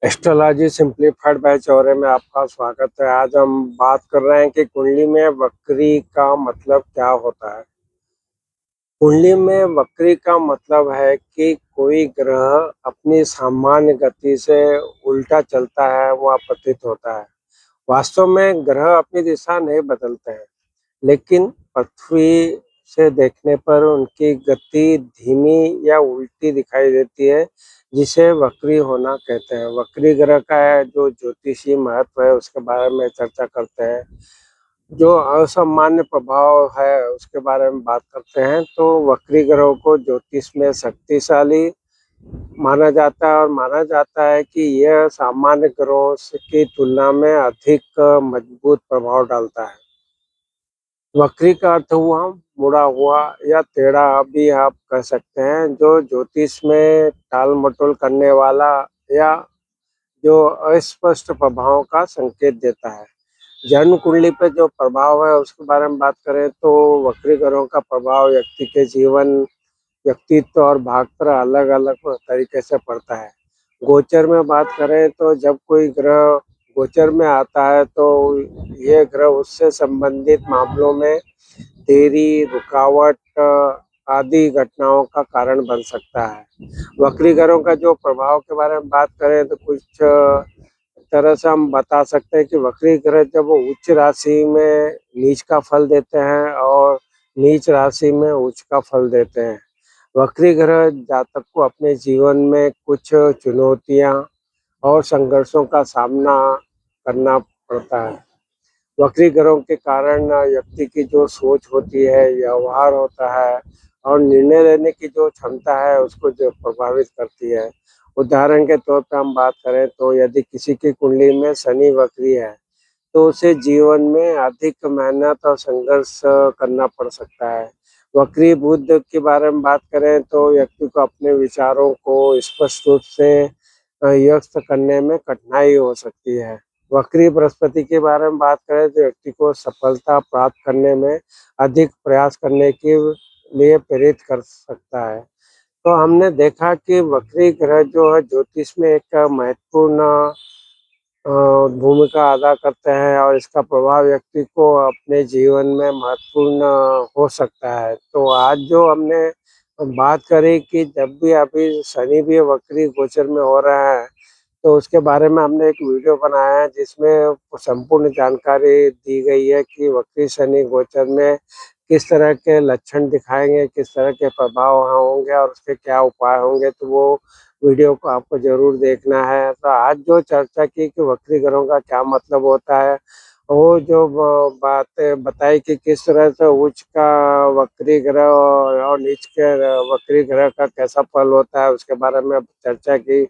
Astrology Simplified by Chaure में आपका स्वागत है। आज हम बात कर रहे हैं कि कुंडली में वक्री का मतलब क्या होता है। कुंडली में वक्री का मतलब है कि कोई ग्रह अपनी सामान्य गति से उल्टा चलता है, वह पतित होता है। वास्तव में ग्रह अपनी दिशा नहीं बदलते हैं, लेकिन पृथ्वी से देखने पर उनकी गति धीमी या उल्टी दिखाई देती है, जिसे वक्री होना कहते हैं। वक्री ग्रह का जो ज्योतिषीय महत्व है उसके बारे में चर्चा करते हैं। जो असामान्य प्रभाव है उसके बारे में बात करते हैं। तो वक्री ग्रहों को ज्योतिष में शक्तिशाली माना जाता है और माना जाता है कि यह सामान्य ग्रहों की तुलना में अधिक मजबूत प्रभाव डालता है। वक्री का अर्थ हुआ मुड़ा हुआ या टेढ़ा भी आप कह सकते हैं, जो ज्योतिष में टाल मटोल करने वाला या जो अस्पष्ट प्रभाव का संकेत देता है। जन्म कुंडली पे जो प्रभाव है उसके बारे में बात करें तो वक्री ग्रहों का प्रभाव व्यक्ति के जीवन, व्यक्तित्व और भाग्य पर अलग अलग तरीके से पड़ता है। गोचर में बात करें तो जब कोई ग्रह गोचर में आता है तो ये ग्रह उससे संबंधित मामलों में देरी, रुकावट आदि घटनाओं का कारण बन सकता है। वक्री ग्रहों का जो प्रभाव के बारे में बात करें तो कुछ तरह से हम बता सकते हैं कि वक्री ग्रह जब वो उच्च राशि में नीच का फल देते हैं और नीच राशि में उच्च का फल देते हैं। वक्री ग्रह जातक को अपने जीवन में कुछ चुनौतियां और संघर्षों का सामना करना पड़ता है। वक्री ग्रहों के कारण व्यक्ति की जो सोच होती है, व्यवहार होता है और निर्णय लेने की जो क्षमता है उसको जो प्रभावित करती है। उदाहरण के तौर पे हम बात करें तो यदि किसी की कुंडली में शनि वक्री है तो उसे जीवन में अधिक मेहनत और संघर्ष करना पड़ सकता है। वक्री बुध के बारे में बात करें तो व्यक्ति को अपने विचारों को स्पष्ट रूप से व्यक्त करने में कठिनाई हो सकती है। वक्री बृहस्पति के बारे में बात करें तो व्यक्ति को सफलता प्राप्त करने में अधिक प्रयास करने के लिए प्रेरित कर सकता है। तो हमने देखा कि वक्री ग्रह जो है ज्योतिष में एक महत्वपूर्ण भूमिका अदा करते हैं और इसका प्रभाव व्यक्ति को अपने जीवन में महत्वपूर्ण हो सकता है। तो आज जो हमने बात करी कि जब भी अभी शनि भी वक्री गोचर में हो रहा है तो उसके बारे में हमने एक वीडियो बनाया है जिसमें संपूर्ण जानकारी दी गई है कि वक्री शनि गोचर में किस तरह के लक्षण दिखाएंगे, किस तरह के प्रभाव वहाँ होंगे और उसके क्या उपाय होंगे। तो वो वीडियो को आपको ज़रूर देखना है। तो आज जो चर्चा की कि वक्री ग्रहों का क्या मतलब होता है, वो जो बातें बताई कि किस तरह से उच्च का वक्री ग्रह और नीच के वक्री ग्रह का कैसा फल होता है उसके बारे में चर्चा की।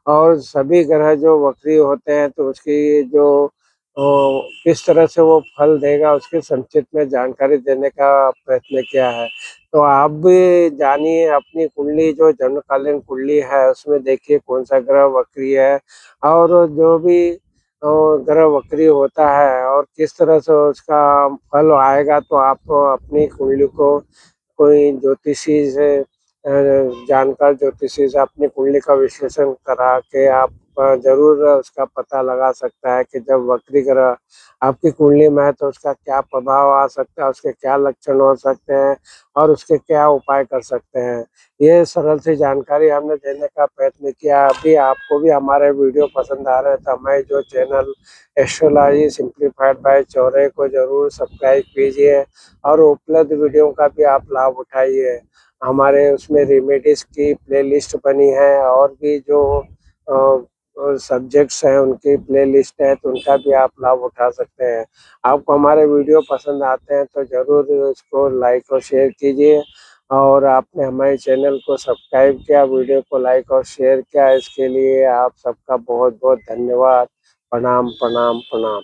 और सभी ग्रह जो वक्री होते हैं तो उसकी जो किस तरह से वो फल देगा उसके संक्षिप्त में जानकारी देने का प्रयत्न किया है। तो आप भी जानिए अपनी कुंडली, जो जन्मकालीन कुंडली है उसमें देखिए कौन सा ग्रह वक्री है और जो भी ग्रह वक्री होता है और किस तरह से उसका फल आएगा। तो आप अपनी कुंडली को कोई ज्योतिषी से जानकार ज्योतिषी से अपनी कुंडली का विश्लेषण करा के आप ज़रूर उसका पता लगा सकता है कि जब वक्री ग्रह आपकी कुंडली में है तो उसका क्या प्रभाव आ सकता है, उसके क्या लक्षण हो सकते हैं और उसके क्या उपाय कर सकते हैं। ये सरल सी जानकारी हमने देने का प्रयत्न किया। अभी आपको भी हमारे वीडियो पसंद आ रहे हैं तो हमारे जो channel Astrology Simplified by Chaure को ज़रूर सब्सक्राइब कीजिए और उपलब्ध वीडियो का भी आप लाभ उठाइए। हमारे उसमें रेमेडीज़ की प्लेलिस्ट बनी है और भी जो सब्जेक्ट्स हैं उनकी प्लेलिस्ट है तो उनका भी आप लाभ उठा सकते हैं। आपको हमारे वीडियो पसंद आते हैं तो ज़रूर उसको लाइक और शेयर कीजिए और आपने हमारे चैनल को सब्सक्राइब किया, वीडियो को लाइक और शेयर किया, इसके लिए आप सबका बहुत बहुत धन्यवाद। प्रणाम प्रणाम प्रणाम।